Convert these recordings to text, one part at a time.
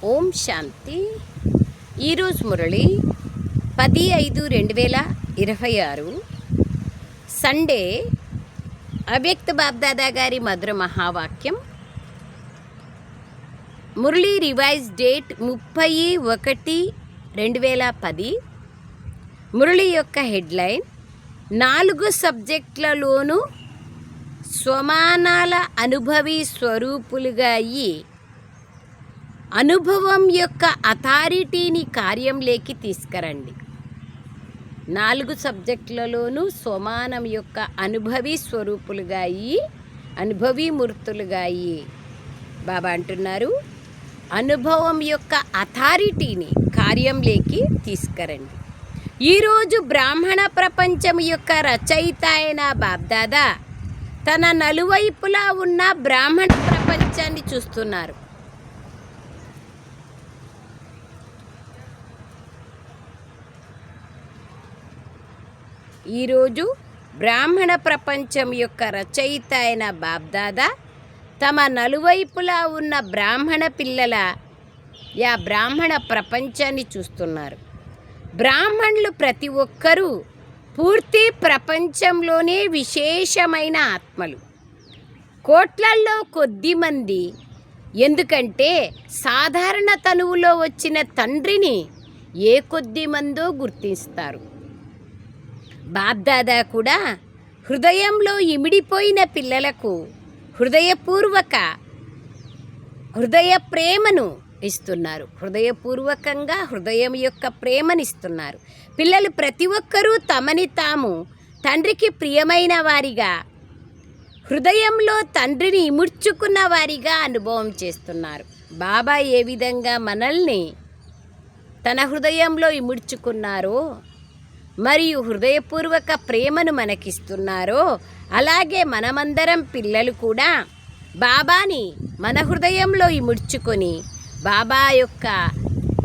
ఓం శాంతి. ఈరోజు మురళి 10/5/2026 సండే. అవ్యక్త బాబ్దాదా గారి మధుర మహావాక్యం. Murli revised date 30/1/2010. మురళి యొక్క హెడ్లైన్ 4 సబ్జెక్టులలోనూ స్వమానాల అనుభవి స్వరూపులుగా అయ్యి అనుభవం యొక్క అథారిటీని కార్యంలోకి తీసుకురండి. 4 సబ్జెక్టులలోనూ స్వమానం యొక్క అనుభవి స్వరూపులుగా అయ్యి అనుభవీ మూర్తులుగా అయ్యి బాబా అంటున్నారు, అనుభవం యొక్క అథారిటీని కార్యంలోకి తీసుకురండి. ఈరోజు బ్రాహ్మణ ప్రపంచం యొక్క రచయిత అయిన బాబ్దాదా తన నలువైపులా ఉన్న బ్రాహ్మణ ప్రపంచాన్ని చూస్తున్నారు. ఈరోజు బ్రాహ్మణ ప్రపంచం యొక్క రచయిత అయిన బాబ్దాదా తమ నలువైపులా ఉన్న బ్రాహ్మణ పిల్లల బ్రాహ్మణ ప్రపంచాన్ని చూస్తున్నారు. బ్రాహ్మణులు ప్రతి ఒక్కరూ పూర్తి ప్రపంచంలోనే విశేషమైన ఆత్మలు. కోట్లల్లో కొద్దిమంది, ఎందుకంటే సాధారణ తనువులో వచ్చిన తండ్రిని ఏ కొద్ది మందో గుర్తిస్తారు. బాబ్దాదా కూడా హృదయంలో ఇమిడిపోయిన పిల్లలకు హృదయ ప్రేమను ఇస్తున్నారు. హృదయపూర్వకంగా హృదయం యొక్క ప్రేమనిస్తున్నారు. పిల్లలు ప్రతి ఒక్కరూ తమని తాము తండ్రికి ప్రియమైన వారిగా, హృదయంలో తండ్రిని ఇముడ్చుకున్న వారిగా అనుభవం చేస్తున్నారు. బాబా ఏ విధంగా మనల్ని తన హృదయంలో ఇముడ్చుకున్నారో మరియు హృదయపూర్వక ప్రేమను మనకిస్తున్నారో, అలాగే మనమందరం పిల్లలు కూడా బాబాని మన హృదయంలో ఇముడ్చుకొని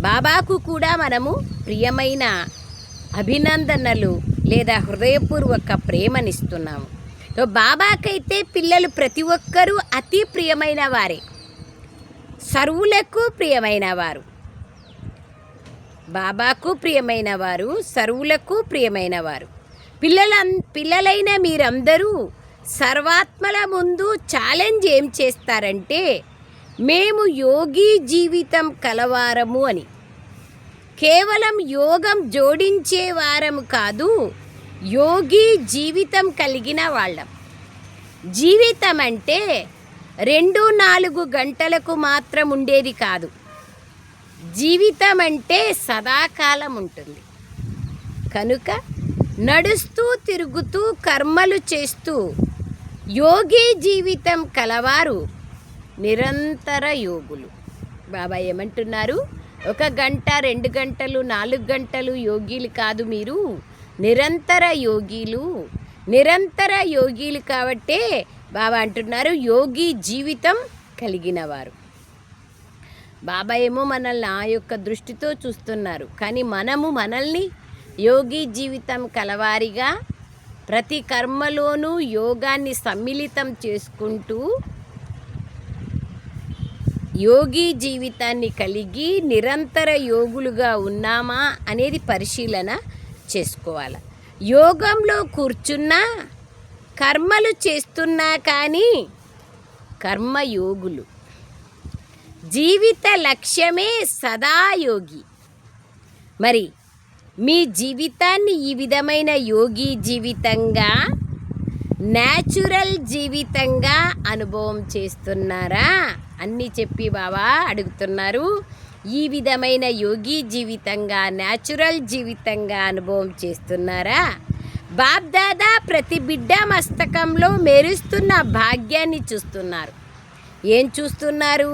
బాబాకు కూడా మనము ప్రియమైన అభినందనలు లేదా హృదయపూర్వక ప్రేమనిస్తున్నాము. బాబాకైతే పిల్లలు ప్రతి ఒక్కరూ అతి ప్రియమైన వారే, సర్వులకు ప్రియమైన వారు. బాబాకు ప్రియమైన వారు, సర్వులకు ప్రియమైన వారు. పిల్లలైన మీరందరూ సర్వాత్మల ముందు ఛాలెంజ్ ఏం చేస్తారంటే, మేము యోగి జీవితం కలవారము అని. కేవలం యోగం జోడించే వారము కాదు, యోగి జీవితం కలిగిన వాళ్ళం. జీవితం అంటే 2-4 గంటలకు మాత్రం ఉండేది కాదు. జీవితం అంటే సదాకాలం ఉంటుంది. కనుక నడుస్తూ తిరుగుతూ కర్మలు చేస్తూ యోగి జీవితం కలవారు నిరంతర యోగులు. బాబా ఏమంటున్నారు, 1 గంట 2 గంటలు 4 గంటలు యోగిలు కాదు, మీరు నిరంతర యోగిలు కాబట్టే బాబా అంటున్నారు యోగి జీవితం కలిగిన వారు. బాబా ఏమో మనల్ని ఆ యొక్క దృష్టితో చూస్తున్నారు, కానీ మనల్ని యోగి జీవితం కలవారిగా ప్రతి కర్మలోనూ యోగాన్ని సమ్మిళితం చేసుకుంటూ యోగి జీవితాన్ని కలిగి నిరంతర యోగులుగా ఉన్నామా అనేది పరిశీలన చేసుకోవాలి. యోగంలో కూర్చున్నా కర్మలు చేస్తున్నా కానీ కర్మయోగులు. జీవిత లక్ష్యమే సదా యోగి. మరి మీ జీవితాన్ని ఈ విధమైన యోగి జీవితంగా, న్యాచురల్ జీవితంగా అనుభవం చేస్తున్నారా అన్నీ చెప్పి బాబా అడుగుతున్నారు. ఈ విధమైన యోగి జీవితంగా, న్యాచురల్ జీవితంగా అనుభవం చేస్తున్నారా? బాబ్దాదా ప్రతి బిడ్డ మస్తకంలో మెరుస్తున్న భాగ్యాన్ని చూస్తున్నారు. ఏం చూస్తున్నారు?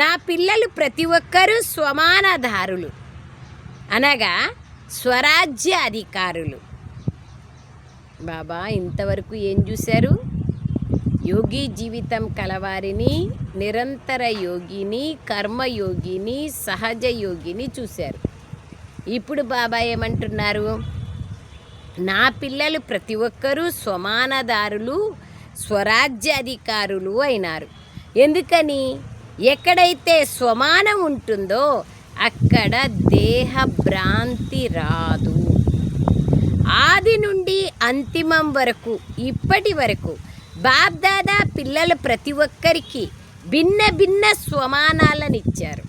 నా పిల్లలు ప్రతి ఒక్కరూ స్వమానధారులు, అనగా స్వరాజ్య అధికారులు. బాబా ఇంతవరకు ఏం చూశారు? యోగి జీవితం కలవారిని, నిరంతర యోగిని, కర్మయోగిని, సహజ యోగిని చూశారు. ఇప్పుడు బాబా ఏమంటున్నారు? నా పిల్లలు ప్రతి ఒక్కరూ స్వమానదారులు, స్వరాజ్యాధికారులు అయినారు. ఎందుకని? ఎక్కడైతే స్వమానం ఉంటుందో అక్కడ దేహ భ్రాంతి రాదు. ఆది నుండి అంతిమం వరకు ఇప్పటి వరకు బాబ్దాదా పిల్లలు ప్రతి ఒక్కరికి భిన్న భిన్న స్వమానాలను ఇచ్చారు.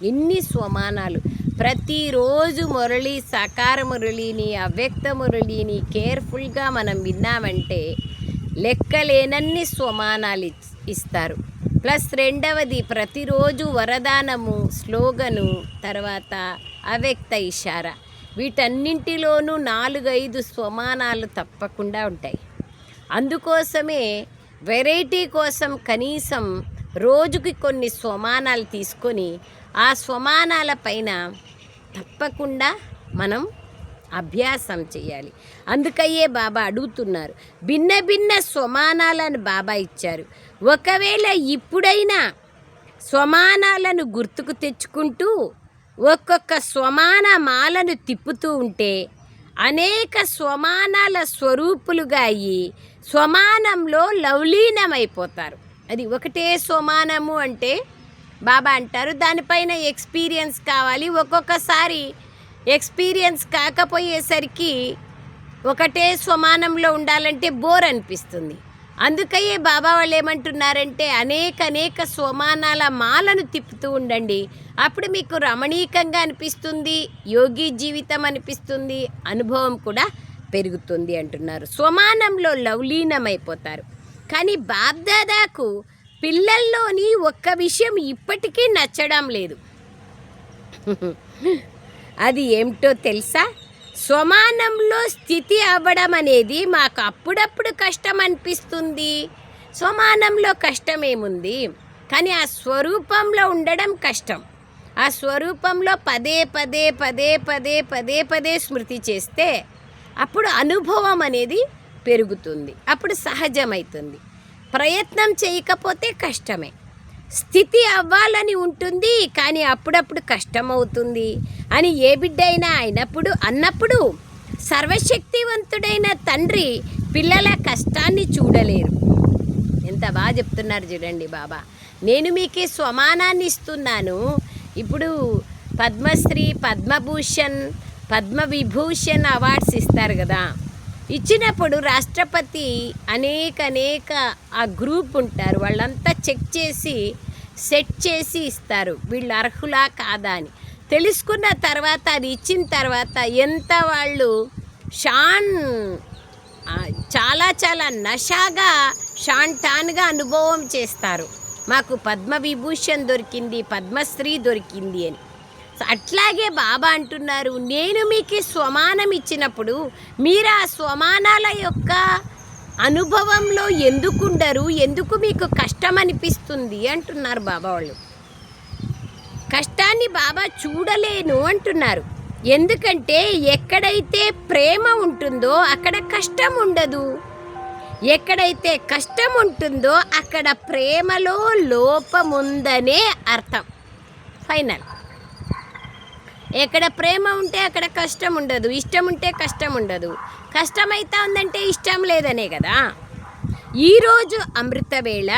ఇన్ని స్వమానాలు ప్రతిరోజు మురళి, సాకార మురళిని, అవ్యక్త మురళిని కేర్ఫుల్గా మనం విన్నామంటే లెక్కలేనన్ని స్వమానాలు ఇస్తారు. ప్లస్ రెండవది ప్రతిరోజు వరదానము, స్లోగను, తర్వాత అవ్యక్త ఇషారా, వీటన్నింటిలోనూ 4-5 స్వమానాలు తప్పకుండా ఉంటాయి. అందుకోసమే వెరైటీ కోసం కనీసం రోజుకి కొన్ని స్వమానాలు తీసుకొని ఆ స్వమానాల పైన తప్పకుండా మనం అభ్యాసం చేయాలి. అందుకయ్యే బాబా అడుగుతున్నారు, భిన్న భిన్న స్వమానాలను బాబా ఇచ్చారు. ఒకవేళ ఇప్పుడైనా స్వమానాలను గుర్తుకు తెచ్చుకుంటూ ఒక్కొక్క స్వమాన మాలను తిప్పుతూ ఉంటే అనేక స్వమానాల స్వరూపులుగా అయ్యి స్వమానంలో లవలీనమైపోతారు. అది ఒకటే స్వమానము అంటే బాబా అంటారు దానిపైన ఎక్స్పీరియన్స్ కావాలి. ఒక్కొక్కసారి ఎక్స్పీరియన్స్ కాకపోయేసరికి ఒకటే స్వమానంలో ఉండాలంటే బోర్ అనిపిస్తుంది. అందుకయ్యే బాబా వాళ్ళు ఏమంటున్నారంటే అనేక స్వమానాల మాలను తిప్పుతూ ఉండండి. అప్పుడు మీకు రమణీకంగా అనిపిస్తుంది, యోగి జీవితం అనిపిస్తుంది, అనుభవం కూడా పెరుగుతుంది అంటున్నారు. స్వమానంలో లవలీనమైపోతారు. కానీ బాబ్దాదాకు పిల్లల్లోని ఒక్క విషయం ఇప్పటికీ నచ్చడం లేదు. అది ఏమిటో తెలుసా? స్వమానంలో స్థితి అవ్వడం అనేది మాకు అప్పుడప్పుడు కష్టం అనిపిస్తుంది. స్వమానంలో కష్టం ఏముంది, కానీ ఆ స్వరూపంలో ఉండడం కష్టం. ఆ స్వరూపంలో పదే పదే స్మృతి చేస్తే అప్పుడు అనుభవం అనేది పెరుగుతుంది, అప్పుడు సహజమవుతుంది. ప్రయత్నం చేయకపోతే కష్టమే. స్థితి అవ్వాలని ఉంటుంది, కానీ అప్పుడప్పుడు కష్టమవుతుంది అని ఏ బిడ్డ అయినా అన్నప్పుడు సర్వశక్తివంతుడైన తండ్రి పిల్లల కష్టాన్ని చూడలేరు. ఎంత బాగా చెప్తున్నారు చూడండి బాబా. నేను మీకు స్వమానాన్ని ఇస్తున్నాను. ఇప్పుడు పద్మశ్రీ, పద్మభూషణ్, పద్మవిభూషణ్ అవార్డ్స్ ఇస్తారు కదా. ఇచ్చినప్పుడు రాష్ట్రపతి అనేక ఆ గ్రూప్ ఉంటారు, వాళ్ళంతా చెక్ చేసి సెట్ చేసి ఇస్తారు వీళ్ళు అర్హులా కాదా అని. తెలుసుకున్న తర్వాత అది ఇచ్చిన తర్వాత ఎంత వాళ్ళు చాలా నషాగా షాన్టాన్గా అనుభవం చేస్తారు. మాకు పద్మవిభూషణ్ దొరికింది, పద్మశ్రీ దొరికింది అని. అట్లాగే బాబా అంటున్నారు, నేను మీకు స్వమానం ఇచ్చినప్పుడు మీరు ఆ స్వమానాల యొక్క అనుభవంలో ఎందుకుండరు, ఎందుకు మీకు కష్టం అనిపిస్తుంది అంటున్నారు బాబా వాళ్ళు. కష్టాన్ని బాబా చూడలేను అంటున్నారు. ఎందుకంటే ఎక్కడైతే ప్రేమ ఉంటుందో అక్కడ కష్టం ఉండదు, ఎక్కడైతే కష్టం ఉంటుందో అక్కడ ప్రేమలో లోపముందనే అర్థం. ఫైనల్. ఎక్కడ ప్రేమ ఉంటే అక్కడ కష్టం ఉండదు, ఇష్టం ఉంటే కష్టం ఉండదు. కష్టమైతా ఉందంటే ఇష్టం లేదనే కదా. ఈరోజు అమృతవేళ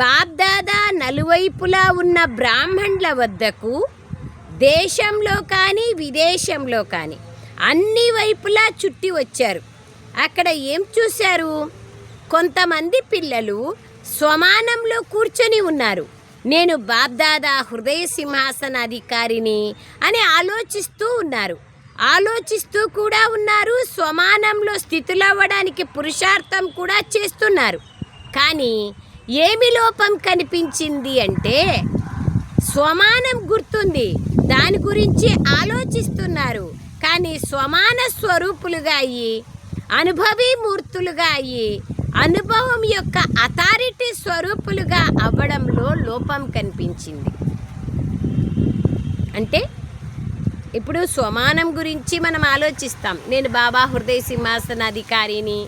బాబ్దాదా నలువైపులా ఉన్న బ్రాహ్మణుల వద్దకు దేశంలో కానీ విదేశంలో కానీ అన్ని వైపులా చుట్టి వచ్చారు. అక్కడ ఏం చూశారు? కొంతమంది పిల్లలు స్వమానంలో కూర్చొని ఉన్నారు. నేను బాబ్దాదా హృదయ సింహాసన అధికారిని అని ఆలోచిస్తూ ఉన్నారు. ఆలోచిస్తూ కూడా ఉన్నారు, స్వమానంలో స్థితులవ్వడానికి పురుషార్థం కూడా చేస్తున్నారు. కానీ ఏమి లోపం కనిపించింది అంటే స్వమానం గుర్తుంది, దాని గురించి ఆలోచిస్తున్నారు. కానీ స్వమాన స్వరూపులుగా అయ్యి, అనుభవీ మూర్తులుగా అయ్యి, అనుభవం యొక్క అథారిటీ స్వరూపులుగా అవ్వడంలో లోపం కనిపించింది. అంటే ఇప్పుడు స్వమానం గురించి మనం ఆలోచిస్తాం. నేను బాబా హృదయ సింహాసన అధికారిని,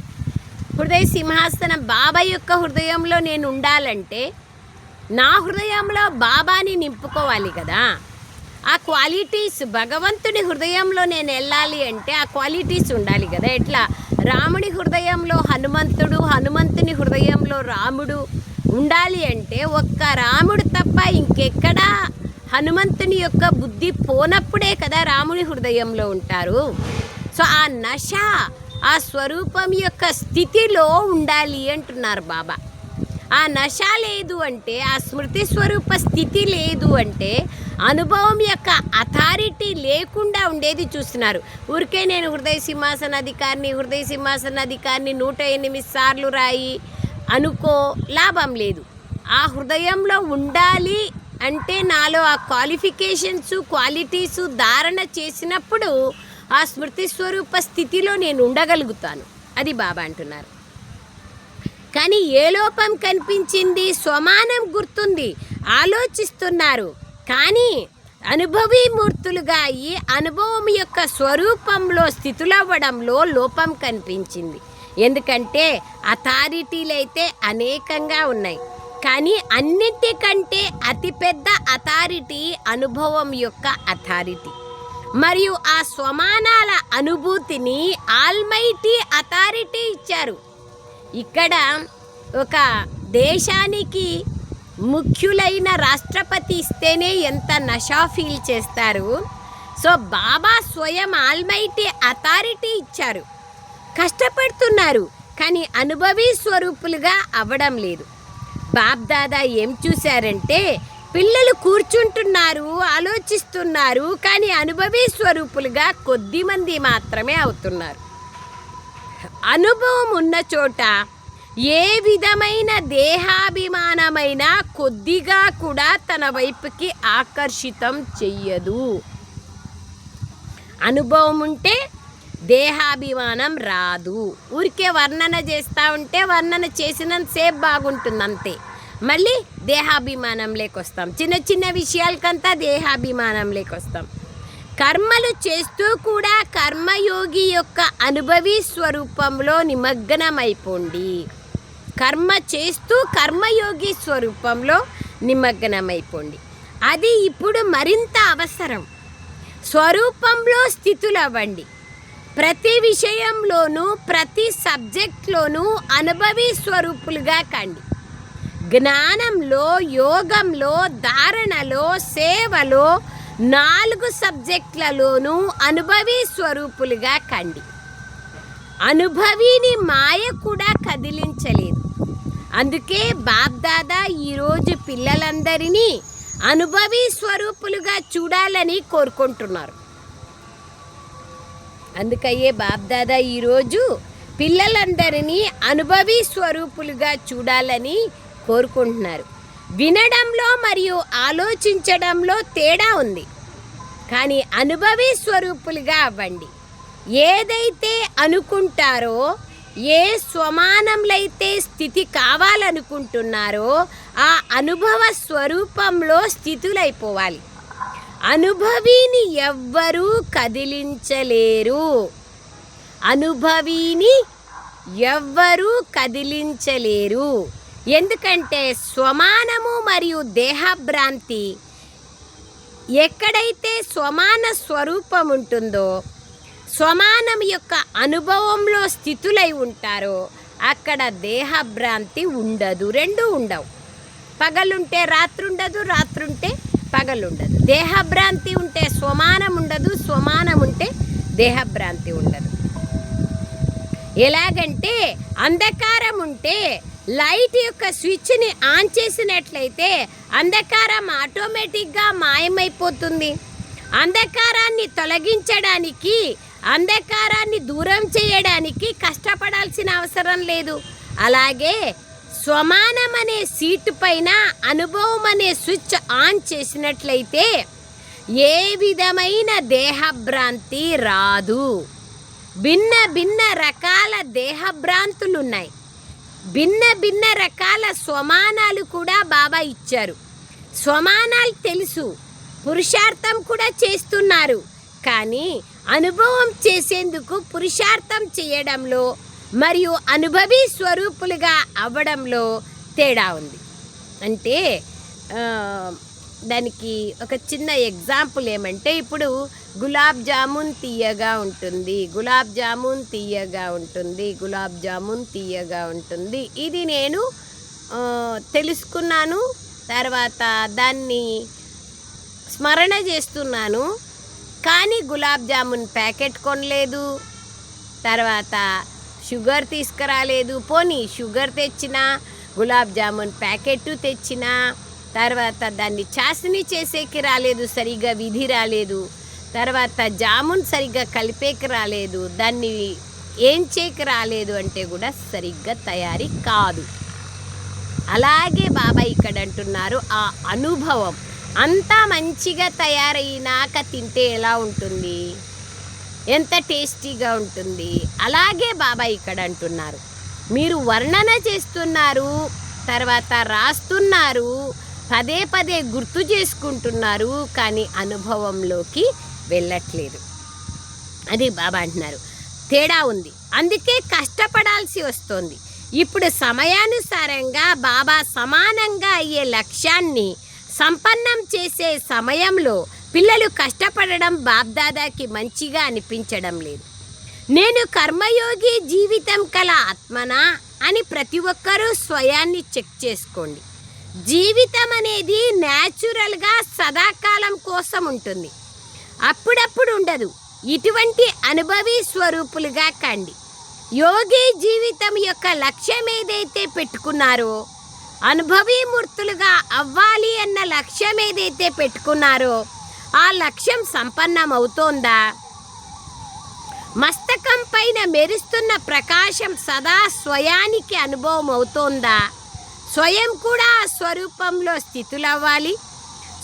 హృదయ సింహాసనం బాబా యొక్క హృదయంలో నేను ఉండాలంటే నా హృదయంలో బాబాని నింపుకోవాలి కదా. ఆ క్వాలిటీస్ భగవంతుడి హృదయంలో నేను వెళ్ళాలి అంటే ఆ క్వాలిటీస్ ఉండాలి కదా. ఎట్లా రాముడి హృదయంలో హనుమంతుడు, హనుమంతుని హృదయంలో రాముడు, ఉండాలి అంటే ఒక్క రాముడు తప్ప ఇంకెక్కడా హనుమంతుని యొక్క బుద్ధి పోనప్పుడే కదా రాముని హృదయంలో ఉంటారు. సో ఆ నశ ఆ స్వరూపం యొక్క స్థితిలో ఉండాలి అంటున్నారు బాబా. ఆ నశ లేదు అంటే, ఆ స్మృతి స్వరూప స్థితి లేదు అంటే అనుభవం యొక్క అథారిటీ లేకుండా ఉండేది చూస్తున్నారు. ఊరికే నేను హృదయ సింహాసనాధికారిని 108 సార్లు రాయి అనుకో, లాభం లేదు. ఆ హృదయంలో ఉండాలి అంటే నాలో ఆ క్వాలిఫికేషన్స్ క్వాలిటీసు ధారణ చేసినప్పుడు ఆ స్మృతి స్వరూప స్థితిలో నేను ఉండగలుగుతాను. అది బాబా అంటున్నారు. కానీ ఏ లోపం కనిపించింది? స్వమానం గుర్తుంది, ఆలోచిస్తున్నారు, కానీ అనుభవీమూర్తులుగా అయ్యి అనుభవం యొక్క స్వరూపంలో స్థితులవ్వడంలో లోపం కనిపించింది. ఎందుకంటే అథారిటీలు అయితే అనేకంగా ఉన్నాయి, కానీ అన్నిటికంటే అతిపెద్ద అథారిటీ అనుభవం యొక్క అథారిటీ. మరియు ఆ స్వమానాల అనుభూతిని ఆల్మైటీ అథారిటీ ఇచ్చారు. ఇక్కడ ఒక దేశానికి ముఖ్యులైన రాష్ట్రపతి ఇస్తేనే ఎంత నషా ఫీల్ చేస్తారు. సో బాబా స్వయం ఆల్మైటీ అథారిటీ ఇచ్చారు. కష్టపడుతున్నారు, కానీ అనుభవీ స్వరూపులుగా అవ్వడం లేదు. బాబ్దాదా ఏం చూశారంటే పిల్లలు కూర్చుంటున్నారు, ఆలోచిస్తున్నారు, కానీ అనుభవీ స్వరూపులుగా కొద్దిమంది మాత్రమే అవుతున్నారు. అనుభవం ఉన్న చోట ఏ విధమైన దేహాభిమానమైన కొద్దిగా కూడా తన వైపుకి ఆకర్షితం చెయ్యదు. అనుభవం ఉంటే దేహాభిమానం రాదు. ఊరికే వర్ణన చేస్తూ ఉంటే వర్ణన చేసినంతసేపు బాగుంటుంది అంతే, మళ్ళీ దేహాభిమానం లేకొస్తాం. చిన్న చిన్న విషయాలకంతా దేహాభిమానం లేకొస్తాం. కర్మలు చేస్తూ కూడా కర్మయోగి యొక్క అనుభవీ స్వరూపంలో నిమగ్నమైపోండి. కర్మ చేస్తూ కర్మయోగి స్వరూపంలో నిమగ్నమైపోండి. అది ఇప్పుడు మరింత అవసరం. స్వరూపంలో స్థితులవ్వండి. ప్రతి విషయంలోనూ ప్రతి సబ్జెక్ట్లోనూ అనుభవీ స్వరూపులుగా కండి. జ్ఞానంలో, యోగంలో, ధారణలో, సేవలో 4 సబ్జెక్టులలోనూ అనుభవీ స్వరూపులుగా కండి. అనుభవిని మాయ కూడా కదిలించలేదు. అందుకే బాబ్దాదా ఈరోజు పిల్లలందరినీ అనుభవీ స్వరూపులుగా చూడాలని కోరుకుంటున్నారు. అందుకయ్యే బాబ్దాదా ఈరోజు పిల్లలందరినీ అనుభవీ స్వరూపులుగా చూడాలని కోరుకుంటున్నారు. వినడంలో మరియు ఆలోచించడంలో తేడా ఉంది, కానీ అనుభవీ స్వరూపులుగా అవ్వండి. ఏదైతే అనుకుంటారో, ఏ స్వమానంలో అయితే స్థితి కావాలనుకుంటున్నారో ఆ అనుభవ స్వరూపంలో స్థితులైపోవాలి. అనుభవిని ఎవ్వరూ కదిలించలేరు. అనుభవిని ఎవ్వరూ కదిలించలేరు. ఎందుకంటే స్వమానము మరియు దేహభ్రాంతి ఎక్కడైతే స్వమాన స్వరూపం ఉంటుందో, స్వమానం యొక్క అనుభవంలో స్థితులై ఉంటారో అక్కడ దేహభ్రాంతి ఉండదు. రెండు ఉండవు. పగలుంటే రాత్రి ఉండదు, రాత్రి ఉంటే పగలుండదు. దేహభ్రాంతి ఉంటే స్వమానం ఉండదు, స్వమానం ఉంటే దేహభ్రాంతి ఉండదు. ఎలాగంటే అంధకారం ఉంటే లైట్ యొక్క స్విచ్ని ఆన్ చేసినట్లయితే అంధకారం ఆటోమేటిక్గా మాయమైపోతుంది. అంధకారాన్ని తొలగించడానికి, అంధకారాన్ని దూరం చేయడానికి కష్టపడాల్సిన అవసరం లేదు. అలాగే స్వమానం అనే సీటు పైన అనుభవం అనే స్విచ్ ఆన్ చేసినట్లయితే ఏ విధమైన దేహభ్రాంతి రాదు. భిన్న భిన్న రకాల దేహభ్రాంతులు ఉన్నాయి. భిన్న భిన్న రకాల స్వమానాలు కూడా బాబా ఇచ్చారు. స్వమానాలు తెలుసు, పురుషార్థం కూడా చేస్తున్నారు, కానీ అనుభవం చేసేందుకు పురుషార్థం చేయడంలో మరియు అనుభవీ స్వరూపులుగా అవ్వడంలో తేడా ఉంది. అంటే దానికి ఒక చిన్న ఎగ్జాంపుల్ ఏమంటే, ఇప్పుడు గులాబ్ జామున్ తీయగా ఉంటుంది, గులాబ్ జామున్ తీయగా ఉంటుంది, గులాబ్ జామున్ తీయగా ఉంటుంది. ఇది నేను తెలుసుకున్నాను, తర్వాత దాన్ని స్మరణ చేస్తున్నాను. కానీ గులాబ్ జామున్ ప్యాకెట్ కొనలేదు, తర్వాత షుగర్ తీసుకురాలేదు. పోనీ షుగర్ తెచ్చినా, గులాబ్ జామున్ ప్యాకెట్ తెచ్చినా, తర్వాత దాన్ని చాసని చేసేకి రాలేదు, సరిగ్గా విధి రాలేదు. తర్వాత జామున్ సరిగ్గా కలిపేకి రాలేదు, దాన్ని ఏం చేకి రాలేదు అంటే కూడా సరిగ్గా తయారీ కాదు. అలాగే బాబా ఇక్కడ అంటున్నారు, ఆ అనుభవం అంతా మంచిగా తయారైనాక తింటే ఎలా ఉంటుంది, ఎంత టేస్టీగా ఉంటుంది. అలాగే బాబా ఇక్కడ అంటున్నారు, మీరు వర్ణన చేస్తున్నారు, తర్వాత రాస్తున్నారు, పదే పదే గుర్తు చేసుకుంటున్నారు, కానీ అనుభవంలోకి వెళ్ళట్లేదు. అది బాబా అంటున్నారు, తేడా ఉంది, అందుకే కష్టపడాల్సి వస్తుంది. ఇప్పుడు సమయానుసారంగా బాబా సమానంగా అయ్యే లక్ష్యాన్ని సంపన్నం చేసే సమయంలో పిల్లలు కష్టపడడం బాబ్దాదాకి మంచిగా అనిపించడం లేదు. నేను కర్మయోగి జీవితం కల ఆత్మనా అని ప్రతి ఒక్కరూ స్వయాన్ని చెక్ చేసుకోండి. జీవితం అనేది న్యాచురల్గా సదాకాలం కోసం ఉంటుంది, అప్పుడప్పుడు ఉండదు. ఇటువంటి అనుభవీ స్వరూపులుగా కండి. యోగి జీవితం యొక్క లక్ష్యం ఏదైతే పెట్టుకున్నారో, అనుభవీమూర్తులుగా అవ్వాలి అన్న లక్ష్యం ఏదైతే పెట్టుకున్నారో ఆ లక్ష్యం సంపన్నం అవుతోందా? మస్తకం పైన మెరుస్తున్న ప్రకాశం సదా స్వయానికి అనుభవం అవుతోందా? స్వయం కూడా ఆ స్వరూపంలో స్థితులవ్వాలి,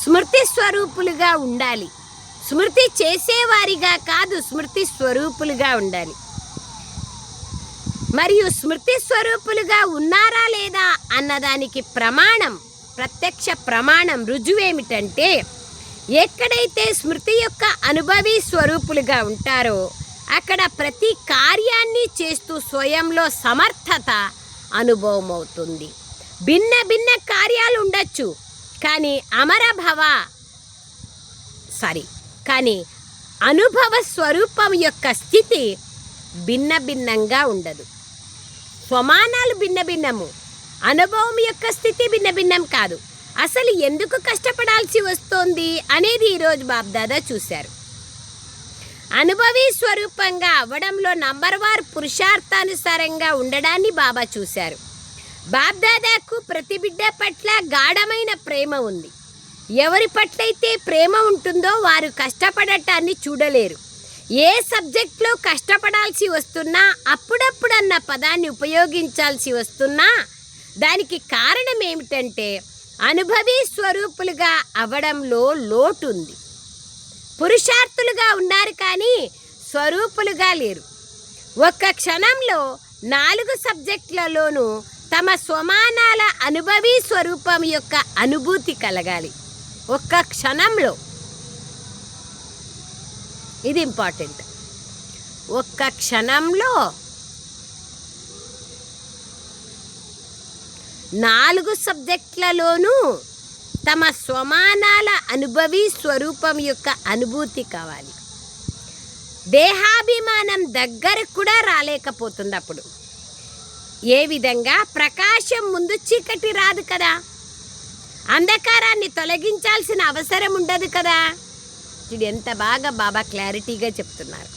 స్మృతి స్వరూపులుగా ఉండాలి. స్మృతి చేసేవారిగా కాదు, స్మృతి స్వరూపులుగా ఉండాలి. మరియు స్మృతి స్వరూపులుగా ఉన్నారా లేదా అన్నదానికి ప్రమాణం, ప్రత్యక్ష ప్రమాణం, రుజువేమిటంటే ఎక్కడైతే స్మృతి యొక్క అనుభవీ స్వరూపులుగా ఉంటారో అక్కడ ప్రతి కార్యాన్ని చేస్తూ స్వయంలో సమర్థత అనుభవం అవుతుంది. భిన్న భిన్న కార్యాలు ఉండొచ్చు, కానీ కానీ అనుభవ స్వరూపం యొక్క స్థితి భిన్న భిన్నంగా ఉండదు. స్వమానాలు భిన్న భిన్నము, అనుభవం యొక్క స్థితి భిన్న భిన్నం కాదు. అసలు ఎందుకు కష్టపడాల్సి వస్తోంది అనేది ఈరోజు బాబ్దాదా చూశారు. అనుభవీ స్వరూపంగా అవ్వడంలో నంబర్ 1 పురుషార్థానుసారంగా ఉండడాన్ని బాబా చూశారు. బాబ్దాదాకు ప్రతి బిడ్డ పట్ల గాఢమైన ప్రేమ ఉంది. ఎవరి పట్లయితే ప్రేమ ఉంటుందో వారు కష్టపడటాన్ని చూడలేరు. ఏ సబ్జెక్ట్లో కష్టపడాల్సి వస్తున్నా, అప్పుడప్పుడు అన్న పదాన్ని ఉపయోగించాల్సి వస్తున్నా దానికి కారణం ఏమిటంటే అనుభవీ స్వరూపులుగా అవ్వడంలో లోటుంది. పురుషార్థులుగా ఉన్నారు కానీ స్వరూపులుగా లేరు. ఒక్క క్షణంలో 4 సబ్జెక్టులలోనూ తమ స్వమానాల అనుభవీ స్వరూపం యొక్క అనుభూతి కలగాలి. ఒక్క క్షణంలో, ఇది ఇంపార్టెంట్. ఒక్క క్షణంలో 4 సబ్జెక్టులలోనూ తమ స్వమానాల అనుభవీ స్వరూపం యొక్క అనుభూతి కావాలి. దేహాభిమానం దగ్గర కూడా రాలేకపోతుంది. అప్పుడు ఏ విధంగా ప్రకాశం ముందు చీకటి రాదు కదా, అంధకారాన్ని తొలగించాల్సిన అవసరం ఉండదు కదా. ఇది ఎంత బాగా బాబా క్లారిటీగా చెప్తున్నారు.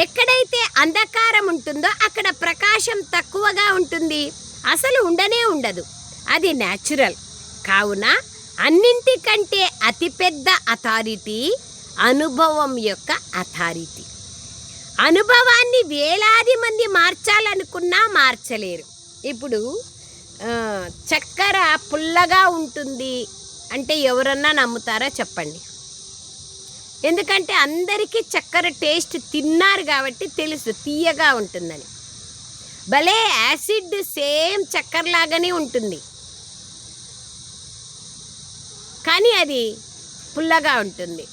ఎక్కడైతే అంధకారం ఉంటుందో అక్కడ ప్రకాశం తక్కువగా ఉంటుంది, అసలు ఉండనే ఉండదు. అది న్యాచురల్. కావున అన్నింటికంటే అతిపెద్ద అథారిటీ అనుభవం యొక్క అథారిటీ. అనుభవాన్ని వేలాది మంది మార్చాలనుకున్నా మార్చలేరు. ఇప్పుడు చక్కెర పుల్లగా ఉంటుంది అంటే ఎవరన్నా నమ్ముతారా చెప్పండి? ఎందుకంటే అందరికీ చక్కెర టేస్ట్ తిన్నారు కాబట్టి తెలుసు తీయగా ఉంటుందని. భలే యాసిడ్ సేమ్ చక్కెరలాగానే ఉంటుంది, కానీ అది పుల్లగా ఉంటుంది.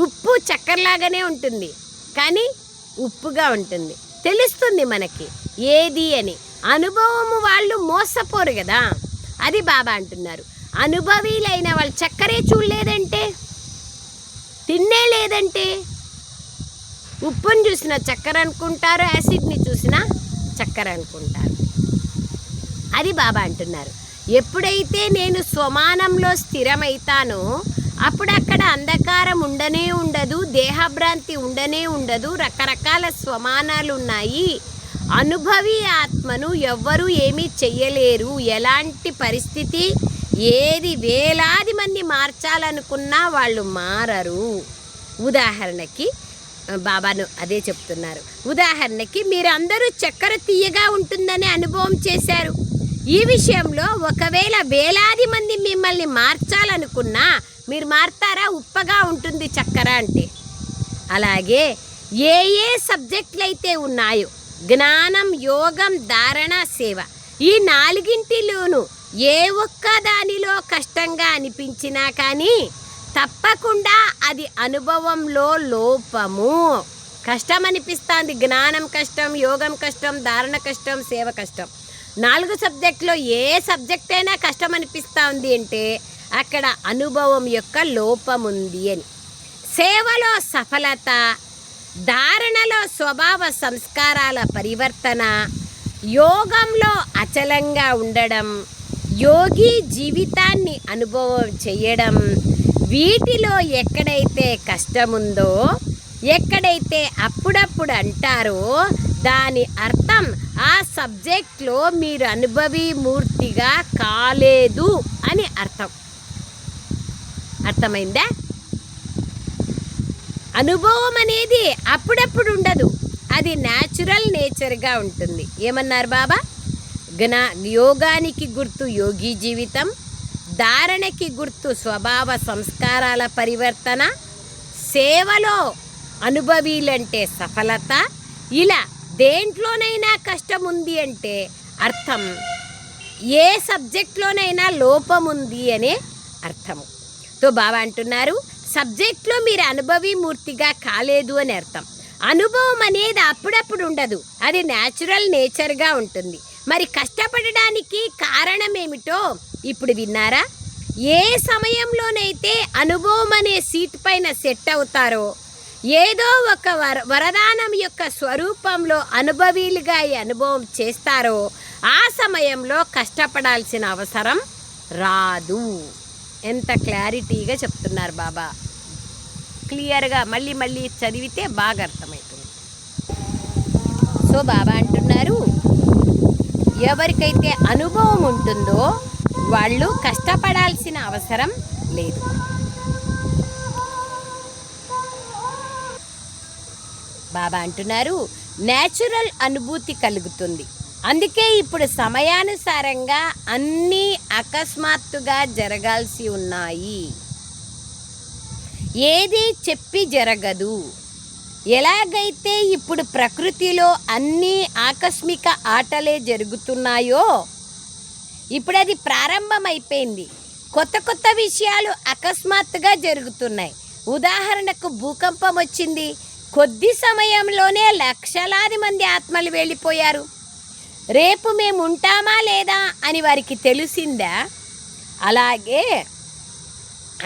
ఉప్పు చక్కెరలాగానే ఉంటుంది, కానీ ఉప్పుగా ఉంటుంది. తెలుస్తుంది మనకి ఏది అని. అనుభవము వాళ్ళు మోసపోరు కదా. అది బాబా అంటున్నారు, అనుభవీలైన వాళ్ళు చక్కెరే చూడలేదంటే, తిన్నే లేదంటే, ఉప్పుని చూసినా చక్కెర అనుకుంటారు, యాసిడ్ని చూసినా చక్కెర అనుకుంటారు. అది బాబా అంటున్నారు. ఎప్పుడైతే నేను స్వమానంలో స్థిరమైతానో అప్పుడు అక్కడ అంధకారం ఉండనే ఉండదు, దేహభ్రాంతి ఉండనే ఉండదు. రకరకాల స్వమానాలు ఉన్నాయి. అనుభవి ఆత్మను ఎవ్వరూ ఏమీ చెయ్యలేరు. ఎలాంటి పరిస్థితి, ఏది వేలాది మంది మార్చాలనుకున్నా వాళ్ళు మారరు. ఉదాహరణకి బాబాను అదే చెప్తున్నారు. ఉదాహరణకి మీరందరూ చక్కెర తీయగా ఉంటుందని అనుభవం చేశారు. ఈ విషయంలో ఒకవేళ వేలాది మంది మిమ్మల్ని మార్చాలనుకున్నా మీరు మారతారా? ఉప్పగా ఉంటుంది చక్కెర అంటే. అలాగే ఏ ఏ సబ్జెక్టులు అయితే ఉన్నాయో జ్ఞానం, యోగం, ధారణ, సేవ, ఈ నాలుగింటిలోనూ ఏ ఒక్క దానిలో కష్టంగా అనిపించినా కానీ తప్పకుండా అది అనుభవంలో లోపము. కష్టం అనిపిస్తుంది. జ్ఞానం కష్టం, యోగం కష్టం, ధారణ కష్టం, సేవ కష్టం. 4 సబ్జెక్టులో ఏ సబ్జెక్ట్ అయినా కష్టం అనిపిస్తూ ఉంది అంటే అక్కడ అనుభవం యొక్క లోపం ఉంది అని. సేవలో సఫలత, ధారణలో స్వభావ సంస్కారాల పరివర్తన, యోగంలో అచలంగా ఉండడం, యోగి జీవితాన్ని అనుభవం చేయడం, వీటిలో ఎక్కడైతే కష్టముందో, ఎక్కడైతే అప్పుడప్పుడు అంటారో దాని అర్థం ఆ సబ్జెక్ట్లో మీరు అనుభవీ మూర్తిగా కాలేదు అని అర్థం. అర్థమైందా? అనుభవం అనేది అప్పుడప్పుడు ఉండదు, అది న్యాచురల్ నేచర్గా ఉంటుంది. ఏమన్నారు బాబా? యోగానికి గుర్తు యోగి జీవితం, ధారణకి గుర్తు స్వభావ సంస్కారాల పరివర్తన, సేవలో అనుభవీలంటే సఫలత. ఇలా దేంట్లోనైనా కష్టం ఉంది అంటే అర్థం ఏ సబ్జెక్ట్లోనైనా లోపం ఉంది అనే అర్థము. తో బాబా అంటున్నారు, సబ్జెక్ట్లో మీరు అనుభవీ మూర్తిగా కాలేదు అని అర్థం. అనుభవం అనేది అప్పుడప్పుడు ఉండదు, అది న్యాచురల్ నేచర్గా ఉంటుంది. మరి కష్టపడడానికి కారణం ఏమిటో ఇప్పుడు విన్నారా? ఏ సమయంలోనైతే అనుభవం అనే సీట్ పైన సెట్ అవుతారో, ఏదో ఒక వరదానం యొక్క స్వరూపంలో అనుభవీలుగా ఈ అనుభవం చేస్తారో ఆ సమయంలో కష్టపడాల్సిన అవసరం రాదు. ఎంత క్లారిటీగా చెప్తున్నారు బాబా. క్లియర్గా మళ్ళీ మళ్ళీ చదివితే బాగా అర్థమవుతుంది. సో బాబా అంటున్నారు, ఎవరికైతే అనుభవం ఉంటుందో వాళ్ళు కష్టపడాల్సిన అవసరం లేదు. బాబా అంటున్నారు, న్యాచురల్ అనుభూతి కలుగుతుంది. అందుకే ఇప్పుడు సమయానుసారంగా అన్నీ అకస్మాత్తుగా జరగాల్సి ఉన్నాయి. ఏది చెప్పి జరగదు. ఎలాగైతే ఇప్పుడు ప్రకృతిలో అన్నీ ఆకస్మిక ఆటలే జరుగుతున్నాయో ఇప్పుడు అది ప్రారంభమైపోయింది. కొత్త కొత్త విషయాలు అకస్మాత్తుగా జరుగుతున్నాయి. ఉదాహరణకు భూకంపం వచ్చింది, కొద్ది సమయంలోనే లక్షలాది మంది ఆత్మలు వెళ్ళిపోయారు. రేపు మేము ఉంటామా లేదా అని వారికి తెలిసిందా? అలాగే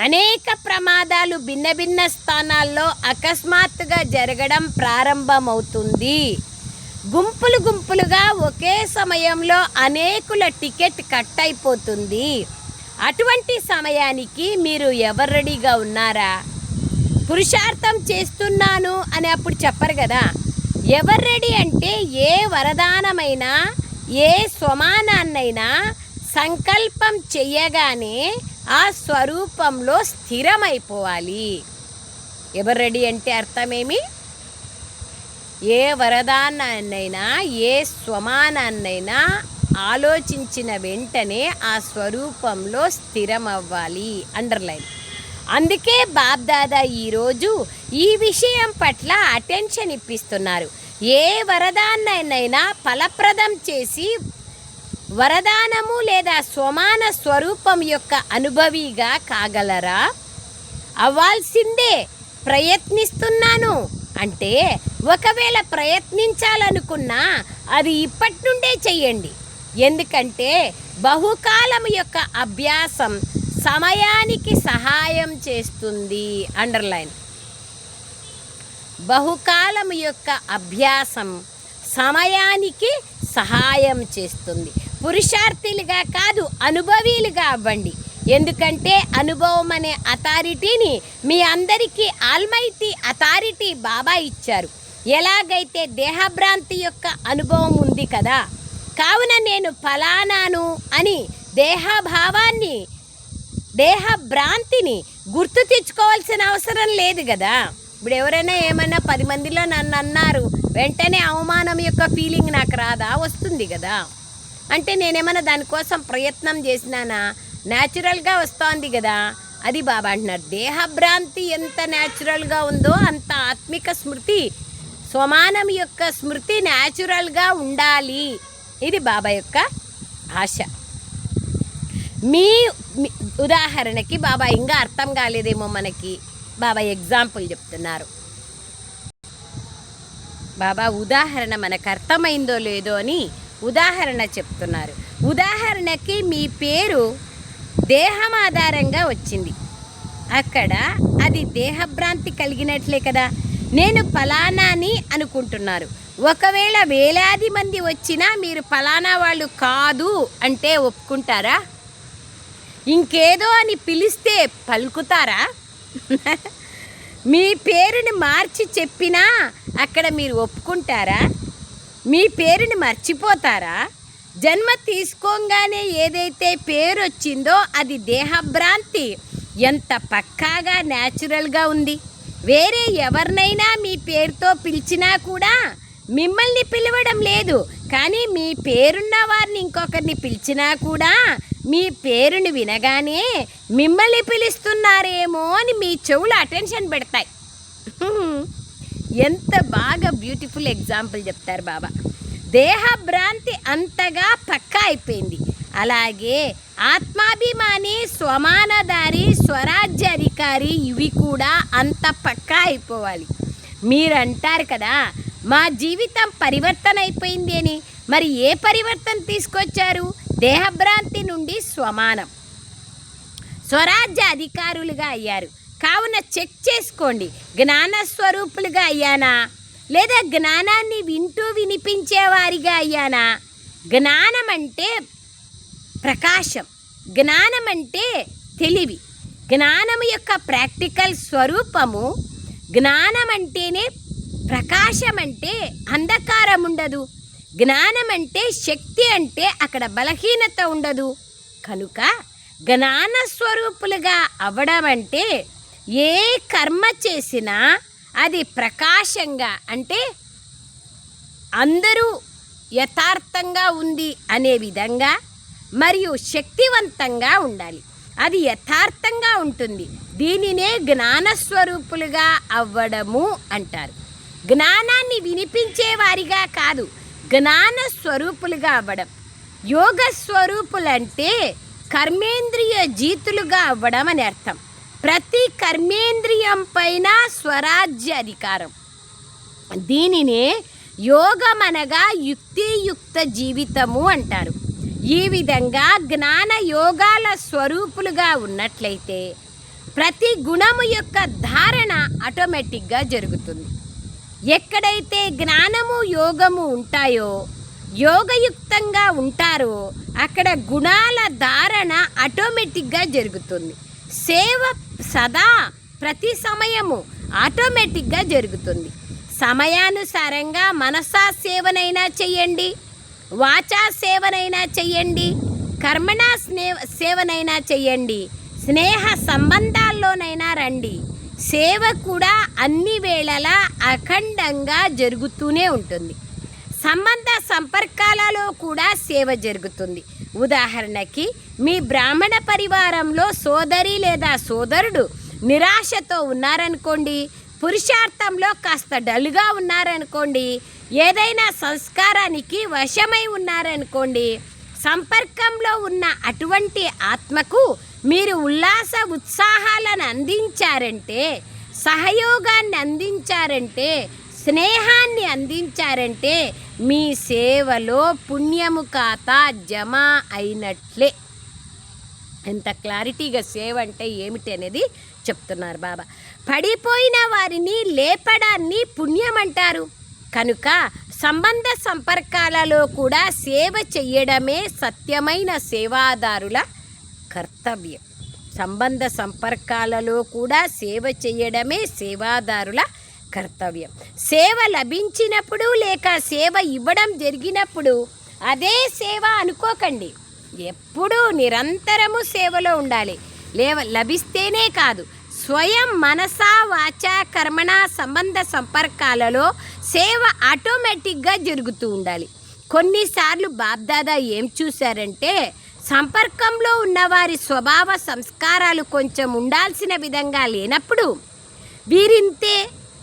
అనేక ప్రమాదాలు భిన్న భిన్న స్థానాల్లో అకస్మాత్తుగా జరగడం ప్రారంభమవుతుంది. గుంపులు గుంపులుగా ఒకే సమయంలో అనేకుల టికెట్ కట్ అయిపోతుంది. అటువంటి సమయానికి మీరు ఎవరు రెడీగా ఉన్నారా? పురుషార్థం చేస్తున్నాను అని అప్పుడు చెప్పరు కదా. ఎవరు రెడీ అంటే ఏ వరదానమైనా ఏ స్వమానాన్నైనా సంకల్పం చెయ్యగానే ఆ స్వరూపంలో స్థిరమైపోవాలి. ఎవరు రెడీ అంటే అర్థమేమి? ఏ వరదానాన్నైనా ఏ స్వమానాన్నైనా ఆలోచించిన వెంటనే ఆ స్వరూపంలో స్థిరమవ్వాలి. అండర్లైన్. అందుకే బాబ్దాదా ఈరోజు ఈ విషయం పట్ల అటెన్షన్ ఇప్పిస్తున్నారు. ఏ వరదాన్నైనా ఫలప్రదం చేసి వరదానము లేదా స్వమాన స్వరూపం యొక్క అనుభవిగా కాగలరా? అవ్వాల్సిందే. ప్రయత్నిస్తున్నాను అంటే ఒకవేళ ప్రయత్నించాలనుకున్నా అది ఇప్పటి నుండే చెయ్యండి. ఎందుకంటే బహుకాలం యొక్క అభ్యాసం సమయానికి సహాయం చేస్తుంది. అండర్లైన్. బహుకాలం యొక్క అభ్యాసం సమయానికి సహాయం చేస్తుంది. పురుషార్థులుగా కాదు, అనుభవీలుగా అవ్వండి. ఎందుకంటే అనుభవం అనే అథారిటీని మీ అందరికీ ఆల్మైటీ అథారిటీ బాబా ఇచ్చారు. ఎలాగైతే దేహభ్రాంతి యొక్క అనుభవం ఉంది కదా, కావున నేను ఫలానాను అని దేహభావాన్ని, దేహభ్రాంతిని గుర్తు తెచ్చుకోవాల్సిన అవసరం లేదు కదా. ఇప్పుడు ఎవరైనా ఏమన్నా 10 మందిలో నన్ను అన్నారు, వెంటనే అవమానం యొక్క ఫీలింగ్ నాకు రాదా? వస్తుంది కదా. అంటే నేనేమన్నా దానికోసం ప్రయత్నం చేసినానా? న్యాచురల్గా వస్తోంది కదా. అది బాబా అంటున్నారు, దేహభ్రాంతి ఎంత న్యాచురల్గా ఉందో అంత ఆత్మిక స్మృతి, స్వమానం యొక్క స్మృతి న్యాచురల్గా ఉండాలి. ఇది బాబా యొక్క ఆశ. మీ ఉదాహరణకి బాబా ఇంకా అర్థం కాలేదేమో మనకి, బాబా ఎగ్జాంపుల్ చెప్తున్నారు. బాబా ఉదాహరణ మనకు అర్థమైందో లేదో అని ఉదాహరణ చెప్తున్నారు. ఉదాహరణకి మీ పేరు దేహం ఆధారంగా వచ్చింది, అక్కడ అది దేహభ్రాంతి కలిగినట్లే కదా. నేను ఫలానాని అనుకుంటున్నారు. ఒకవేళ వేలాది మంది వచ్చినా మీరు ఫలానా వాళ్ళు కాదు అంటే ఒప్పుకుంటారా? ఇంకేదో అని పిలిస్తే పలుకుతారా? మీ పేరుని మార్చి చెప్పినా అక్కడ మీరు ఒప్పుకుంటారా? మీ పేరుని మర్చిపోతారా? జన్మ తీసుకోగానే ఏదైతే పేరు వచ్చిందో అది దేహభ్రాంతి ఎంత పక్కాగా న్యాచురల్గా ఉంది. వేరే ఎవరినైనా మీ పేరుతో పిలిచినా కూడా మిమ్మల్ని పిలవడం లేదు, కానీ మీ పేరున్న వారిని ఇంకొకరిని పిలిచినా కూడా మీ పేరుని వినగానే మిమ్మల్ని పిలుస్తున్నారేమో అని మీ చెవులు అటెన్షన్ పెడతాయి. ఎంత బాగా బ్యూటిఫుల్ ఎగ్జాంపుల్ చెప్తారు బాబా. దేహభ్రాంతి అంతగా పక్కా అయిపోయింది. అలాగే ఆత్మాభిమాని, స్వమానదారి, స్వరాజ్య అధికారి ఇవి కూడా అంత పక్కా అయిపోవాలి. మీరు అంటారు కదా మా జీవితం పరివర్తన అయిపోయింది అని. మరి ఏ పరివర్తన తీసుకొచ్చారు? దేహభ్రాంతి నుండి స్వమానం, స్వరాజ్య అధికారులుగా అయ్యారు. కావున చెక్ చేసుకోండి, జ్ఞానస్వరూపులుగా అయ్యానా లేదా జ్ఞానాన్ని వింటూ వినిపించేవారిగా అయ్యానా? జ్ఞానం అంటే ప్రకాశం, జ్ఞానం అంటే తెలివి, జ్ఞానం యొక్క ప్రాక్టికల్ స్వరూపము. జ్ఞానం అంటేనే ప్రకాశం, అంటే అంధకారం ఉండదు. జ్ఞానం అంటే శక్తి, అంటే అక్కడ బలహీనత ఉండదు. కనుక జ్ఞాన స్వరూపులుగా అవ్వడం అంటే ఏ కర్మ చేసినా అది ప్రకాశంగా, అంటే అందరూ యథార్థంగా ఉంది అనే విధంగా మరియు శక్తివంతంగా ఉండాలి. అది యథార్థంగా ఉంటుంది. దీనినే జ్ఞానస్వరూపులుగా అవ్వడము అంటారు. జ్ఞానాన్ని వినిపించేవారిగా కాదు, జ్ఞానస్వరూపులుగా అవ్వడం. యోగ స్వరూపులంటే కర్మేంద్రియ జీతులుగా అవ్వడం అని అర్థం. ప్రతి కర్మేంద్రియం పైన స్వరాజ్య అధికారం. దీనినే యోగం అనగా యుక్తియుక్త జీవితము అంటారు. ఈ విధంగా జ్ఞాన యోగాల స్వరూపులుగా ఉన్నట్లయితే ప్రతి గుణము యొక్క ధారణ ఆటోమేటిక్గా జరుగుతుంది. ఎక్కడైతే జ్ఞానము యోగము ఉంటాయో, యోగయుక్తంగా ఉంటారో అక్కడ గుణాల ధారణ ఆటోమేటిక్గా జరుగుతుంది. సేవ సదా ప్రతి సమయము ఆటోమేటిక్గా జరుగుతుంది. సమయానుసారంగా మనసా సేవనైనా చెయ్యండి, వాచా సేవనైనా చెయ్యండి, కర్మణా సేవనైనా చెయ్యండి, స్నేహ సంబంధాల్లోనైనా రండి. సేవ కూడా అన్ని వేళలా అఖండంగా జరుగుతూనే ఉంటుంది. సంబంధ సంపర్కాలలో కూడా సేవ జరుగుతుంది. ఉదాహరణకి మీ బ్రాహ్మణ పరివారంలో సోదరి లేదా సోదరుడు నిరాశతో ఉన్నారనుకోండి, పురుషార్థంలో కాస్త డల్గా ఉన్నారనుకోండి, ఏదైనా సంస్కారానికి వశమై ఉన్నారనుకోండి, సంపర్కంలో ఉన్న అటువంటి ఆత్మకు మీరు ఉల్లాస ఉత్సాహాలను అందించారంటే, సహయోగాన్ని అందించారంటే, స్నేహాన్ని అందించారంటే మీ సేవలో పుణ్యము ఖాతా జమ అయినట్లే. ఎంత క్లారిటీగా సేవ అంటే ఏమిటి అనేది చెప్తున్నారు బాబా. పడిపోయిన వారిని లేపడాన్ని పుణ్యం అంటారు. కనుక సంబంధ సంపర్కాలలో కూడా సేవ చెయ్యడమే సత్యమైన సేవాదారుల కర్తవ్యం. సంబంధ సంపర్కాలలో కూడా సేవ చెయ్యడమే సేవాదారుల కర్తవ్యం. సేవ లభించినప్పుడు లేక సేవ ఇవ్వడం జరిగినప్పుడు అదే సేవ అనుకోకండి. ఎప్పుడూ నిరంతరము సేవలో ఉండాలి. లభిస్తేనే కాదు, స్వయం మనసా వాచా కర్మణ సంబంధ సంపర్కాలలో సేవ ఆటోమేటిక్గా జరుగుతూ ఉండాలి. కొన్నిసార్లు బాబ్దాదా ఏం చూశారంటే, సంపర్కంలో ఉన్నవారి స్వభావ సంస్కారాలు కొంచెం ఉండాల్సిన విధంగా లేనప్పుడు వీరింతే,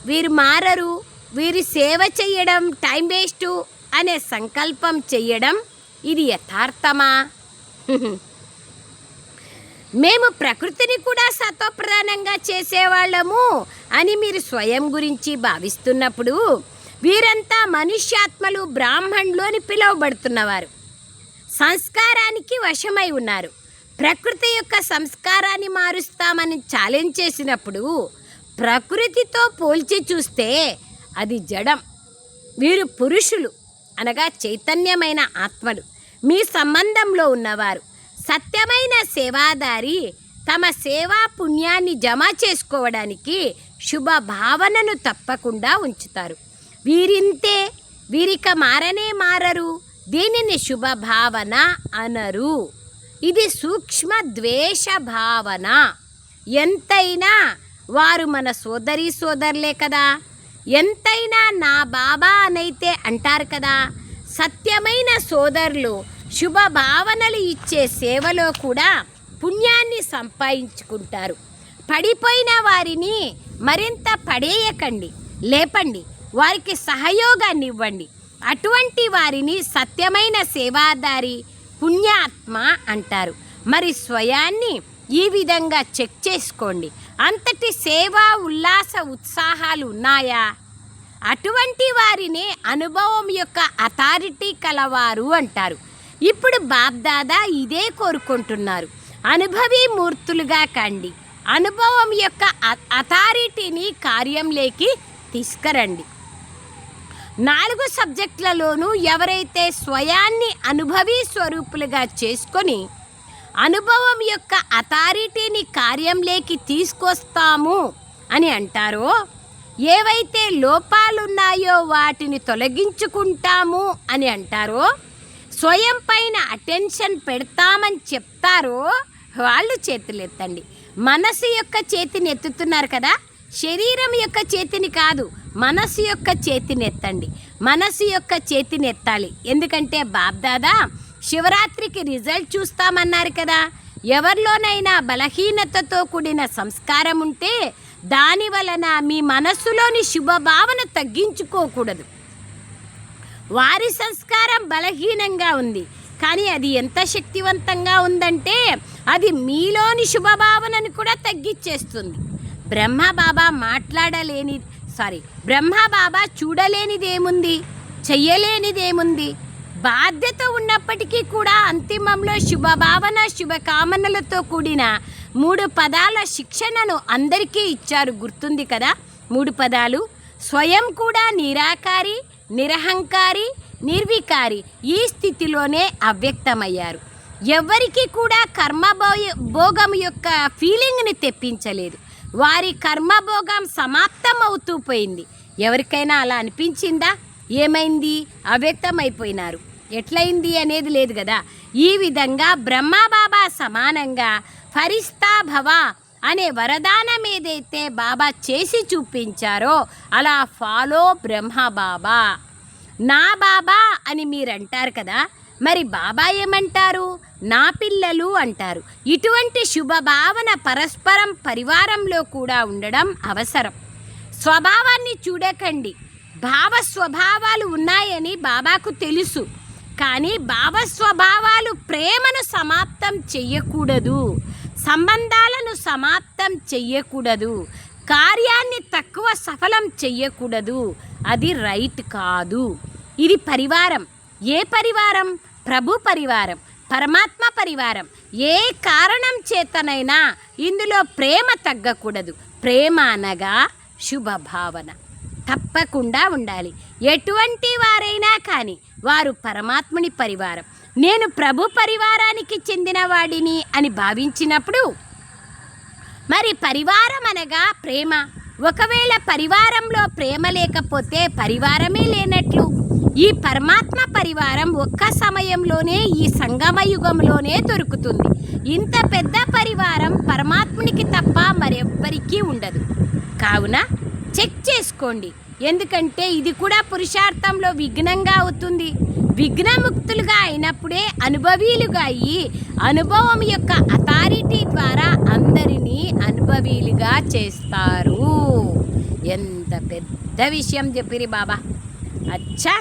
వీరు మారరు, వీరి సేవ చేయడం టైం వేస్టు అనే సంకల్పం చెయ్యడం ఇది యథార్థమా? మేము ప్రకృతిని కూడా సత్వప్రధానంగా చేసేవాళ్ళము అని మీరు స్వయం గురించి భావిస్తున్నప్పుడు వీరంతా మనుష్యాత్మలు, బ్రాహ్మణులు అని పిలువబడుతున్నవారు. సంస్కారానికి వశమై ఉన్నారు. ప్రకృతి యొక్క సంస్కారాన్ని మారుస్తామని ఛాలెంజ్ చేసినప్పుడు ప్రకృతితో పోల్చి చూస్తే అది జడం. వీరు పురుషులు అనగా చైతన్యమైన ఆత్మలు. మీ సంబంధంలో ఉన్నవారు సత్యమైన సేవాదారి తమ సేవా పుణ్యాన్ని జమ చేసుకోవడానికి శుభ భావనను తప్పకుండా ఉంచుతారు. వీరింతే, వీరిక మారనే మారరు. దీనిని శుభ భావన అనరు. ఇది సూక్ష్మ ద్వేష భావన. ఎంతైనా వారు మన సోదరీ సోదరులే కదా, ఎంతైనా నా బాబా అనైతే అంటారు కదా. సత్యమైన సోదరులు శుభ భావనలు ఇచ్చే సేవలో కూడా పుణ్యాన్ని సంపాదించుకుంటారు. పడిపోయిన వారిని మరింత పడేయకండి, లేపండి, వారికి సహయోగాన్ని ఇవ్వండి. అటువంటి వారిని సత్యమైన సేవాదారి, పుణ్యాత్మ అంటారు. మరి స్వయాన్ని ఈ విధంగా చెక్ చేసుకోండి. అంతటి సేవా ఉల్లాస ఉత్సాహాలు ఉన్నాయా? అటువంటి వారిని అనుభవం యొక్క అథారిటీ కలవారు అంటారు. ఇప్పుడు బాబ్దాదా ఇదే కోరుకుంటున్నారు. అనుభవీ మూర్తులుగా కండి. అనుభవం యొక్క అథారిటీని కార్యంలోకి తీసుకురండి. 4 సబ్జెక్టులలోనూ ఎవరైతే స్వయాన్ని అనుభవీ స్వరూపులుగా చేసుకొని అనుభవం యొక్క అథారిటీని కార్యంలోకి తీసుకొస్తాము అని అంటారో, ఏవైతే లోపాలున్నాయో వాటిని తొలగించుకుంటాము అని అంటారో, స్వయం పైన అటెన్షన్ పెడతామని చెప్తారో వాళ్ళు చేతులెత్తండి. మనసు యొక్క చేతిని ఎత్తుతున్నారు కదా, శరీరం యొక్క చేతిని కాదు, మనసు యొక్క చేతిని ఎత్తండి. మనసు యొక్క చేతిని ఎత్తాలి. ఎందుకంటే బాబ్దాదా శివరాత్రికి రిజల్ట్ చూస్తామన్నారు కదా. ఎవరిలోనైనా బలహీనతతో కూడిన సంస్కారం ఉంటే దాని వలన మీ మనస్సులోని శుభభావన తగ్గించుకోకూడదు. వారి సంస్కారం బలహీనంగా ఉంది, కానీ అది ఎంత శక్తివంతంగా ఉందంటే అది మీలోని శుభభావనను కూడా తగ్గించేస్తుంది. బ్రహ్మ బాబా చూడలేనిదేముంది, చెయ్యలేనిదేముంది? బాధ్యత ఉన్నప్పటికీ కూడా అంతిమంలో శుభభావన, శుభకామనలతో కూడిన 3 పదాల శిక్షణను అందరికీ ఇచ్చారు. గుర్తుంది కదా 3 పదాలు. స్వయం కూడా నిరాకారి, నిరహంకారి, నిర్వికారి ఈ స్థితిలోనే అవ్యక్తమయ్యారు. ఎవరికి కూడా కర్మభోగం యొక్క ఫీలింగ్ని తెప్పించలేదు. వారి కర్మభోగం సమాప్తం అవుతూ పోయింది. ఎవరికైనా అలా అనిపించిందా? ఏమైంది? అవ్యక్తమైపోయినారు. ఎట్లయింది అనేది లేదు కదా. ఈ విధంగా బ్రహ్మబాబా సమానంగా ఫరిస్తా భవ అనే వరదానం ఏదైతే బాబా చేసి చూపించారో అలా ఫాలో బ్రహ్మబాబా. నా బాబా అని మీరు అంటారు కదా, మరి బాబా ఏమంటారు? నా పిల్లలు అంటారు. ఇటువంటి శుభభావన పరస్పరం పరివారంలో కూడా ఉండడం అవసరం. స్వభావాన్ని చూడకండి. భావస్వభావాలు ఉన్నాయని బాబాకు తెలుసు, కానీ భావస్వభావాలు ప్రేమను సమాప్తం చెయ్యకూడదు, సంబంధాలను సమాప్తం చెయ్యకూడదు, కార్యాన్ని తక్కువ సఫలం చెయ్యకూడదు. అది రైట్ కాదు. ఇది పరివారం. ఏ పరివారం? ప్రభు పరివారం, పరమాత్మ పరివారం. ఏ కారణం చేతనైనా ఇందులో ప్రేమ తగ్గకూడదు. ప్రేమ అనగా శుభభావన. తప్పకుండా ఉండాలి. ఎటువంటి వారైనా కానీ వారు పరమాత్ముని పరివారం. నేను ప్రభు పరివారానికి చెందిన వాడిని అని భావించినప్పుడు మరి పరివారం అనగా ప్రేమ. ఒకవేళ పరివారంలో ప్రేమ లేకపోతే పరివారమే లేనట్లు. ఈ పరమాత్మ పరివారం ఒక్క సమయంలోనే ఈ సంగమ యుగంలోనే దొరుకుతుంది. ఇంత పెద్ద పరివారం పరమాత్మునికి తప్ప మరెవ్వరికీ ఉండదు. కావున చెక్ చేసుకోండి. ఎందుకంటే ఇది కూడా పురుషార్థంలో విఘ్నంగా అవుతుంది. విఘ్నముక్తులుగా అయినప్పుడే అనుభవీలుగా అయ్యి అనుభవం యొక్క అథారిటీ ద్వారా అందరినీ అనుభవీలుగా చేస్తారు. ఎంత పెద్ద విషయం చెప్పిరి బాబా. అచ్చా,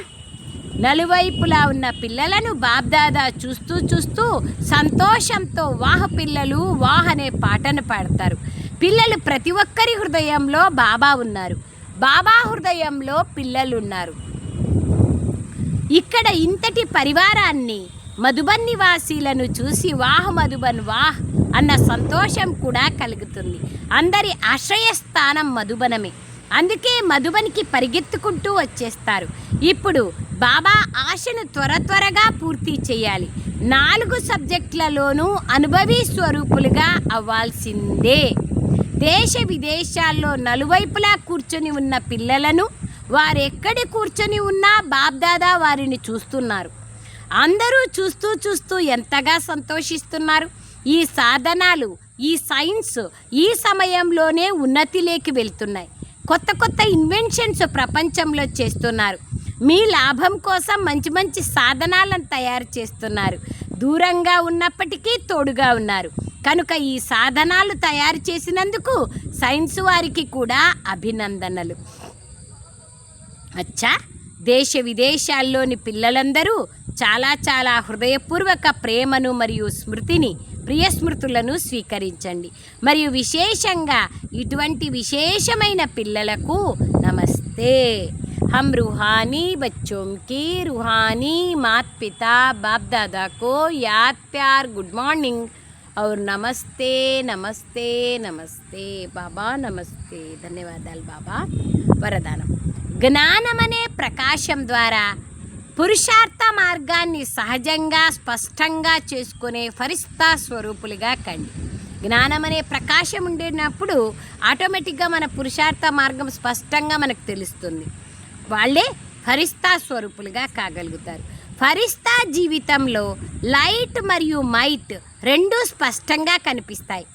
నలువైపులా ఉన్న పిల్లలను బాబ్దాదా చూస్తూ చూస్తూ సంతోషంతో వాహ పిల్లలు వాహ్ అనే పాటను పాడతారు. పిల్లలు ప్రతి ఒక్కరి హృదయంలో బాబా ఉన్నారు. బాబా హృదయంలో పిల్లలు ఉన్నారు. ఇక్కడ ఇంతటి పరివారాన్ని మధుబన్ నివాసీలను చూసి వాహ్ మధుబన్ వాహ్ అన్న సంతోషం కూడా కలుగుతుంది. అందరి ఆశ్రయస్థానం మధుబనమే. అందుకే మధుబన్కి పరిగెత్తుకుంటూ వచ్చేస్తారు. ఇప్పుడు బాబా ఆశను త్వరగా పూర్తి చేయాలి. 4 సబ్జెక్టులలోనూ అనుభవీ స్వరూపులుగా అవ్వాల్సిందే. దేశ విదేశాల్లో నలువైపులా కూర్చొని ఉన్న పిల్లలను వారెక్కడి కూర్చొని ఉన్నా బాబ్దాదా వారిని చూస్తున్నారు. అందరూ చూస్తూ చూస్తూ ఎంతగా సంతోషిస్తున్నారు. ఈ సాధనాలు, ఈ సైన్స్ ఈ సమయంలోనే ఉన్నతిలోకి వెళ్తున్నాయి. కొత్త కొత్త ఇన్వెన్షన్స్ ప్రపంచంలో చేస్తున్నారు. మీ లాభం కోసం మంచి మంచి సాధనాలను తయారు చేస్తున్నారు. దూరంగా ఉన్నప్పటికీ తోడుగా ఉన్నారు. కనుక ఈ సాధనాలు తయారు చేసినందుకు సైన్స్ వారికి కూడా అభినందనలు. అచ్చా, దేశ విదేశాల్లోని పిల్లలందరూ చాలా హృదయపూర్వక ప్రేమను మరియు ప్రియ స్మృతులను స్వీకరించండి. మరియు విశేషంగా ఇటువంటి విశేషమైన పిల్లలకు నమస్తే. हम रूहानी बच्चों की रूहानी माता पिता बाप दादा को याद प्यार गुड मॉर्निंग और नमस्ते नमस्ते नमस्ते बाबा नमस्ते. ధన్యవాదాలు బాబా. వరదానం. జ్ఞానమనే ప్రకాశం ద్వారా పురుషార్థ మార్గాన్ని సహజంగా స్పష్టంగా చేసుకునే ఫరిస్తా స్వరూపులుగా కండి. జ్ఞానం అనే ప్రకాశం ఉండేటప్పుడు ఆటోమేటిక్గా మన పురుషార్థ మార్గం స్పష్టంగా మనకు తెలుస్తుంది. వాళ్ళే ఫరిస్తా స్వరూపులుగా కాగలుగుతారు. ఫరిస్తా జీవితంలో లైట్ మరియు మైట్ రెండూ స్పష్టంగా కనిపిస్తాయి.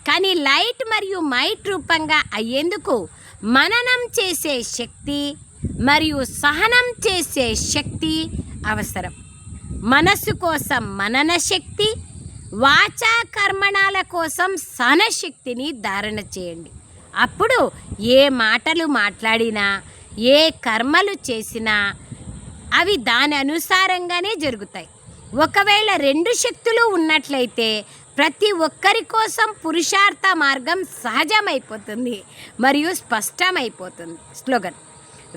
కానీ లైట్ మరియు మైట్ రూపంగా అయ్యేందుకు మననం చేసే శక్తి మరియు సహనం చేసే శక్తి అవసరం. మనస్సు కోసం మనన శక్తి, వాచా కర్మణాల కోసం సహన శక్తిని ధారణ చేయండి. అప్పుడు ఏ మాటలు మాట్లాడినా ఏ కర్మలు చేసినా అవి దాని అనుసారంగానే జరుగుతాయి. ఒకవేళ 2 శక్తులు ఉన్నట్లయితే ప్రతి ఒక్కరి కోసం పురుషార్థ మార్గం సహజమైపోతుంది మరియు స్పష్టమైపోతుంది. స్లోగన్.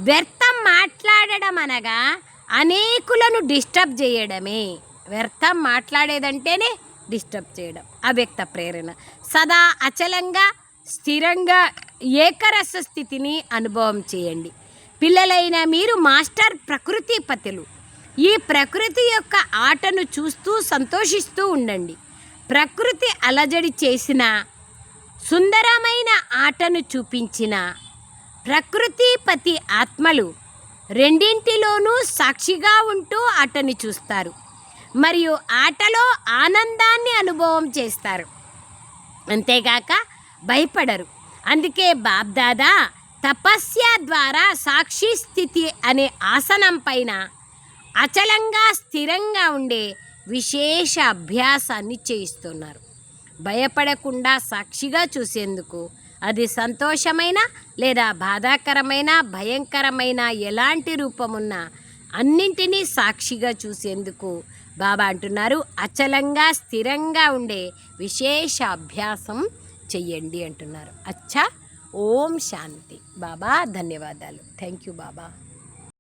వ్యర్థం మాట్లాడడం అనగా అనేకులను డిస్టర్బ్ చేయడమే. వ్యర్థం మాట్లాడేదంటేనే డిస్టర్బ్ చేయడం. అవ్యక్త ప్రేరణ. సదా అచలంగా స్థిరంగా ఏకరస స్థితిని అనుభవం చేయండి. పిల్లలైన మీరు మాస్టర్ ప్రకృతిపతులు. ఈ ప్రకృతి యొక్క ఆటను చూస్తూ సంతోషిస్తూ ఉండండి. ప్రకృతి అలజడి చేసిన సుందరమైన ఆటను చూపించిన ప్రకృతిపతి ఆత్మలు రెండింటిలోనూ సాక్షిగా ఉంటూ ఆటని చూస్తారు మరియు ఆటలో ఆనందాన్ని అనుభవం చేస్తారు. అంతేగాక భయపడరు. అందుకే బాబ్దాదా తపస్య ద్వారా సాక్షి స్థితి అనే ఆసనం పైన అచలంగా స్థిరంగా ఉండే విశేష అభ్యాసాన్ని చేయిస్తున్నారు. భయపడకుండా సాక్షిగా చూసేందుకు అది సంతోషమైన లేదా బాధాకరమైన భయంకరమైన ఎలాంటి రూపమున్నా అన్నింటినీ సాక్షిగా చూసేందుకు బాబా అంటున్నారు అచలంగా స్థిరంగా ఉండే విశేష అభ్యాసం చెయ్యండి అంటున్నారు. అచ్చా, ఓం శాంతి. బాబా ధన్యవాదాలు. Thank you Baba.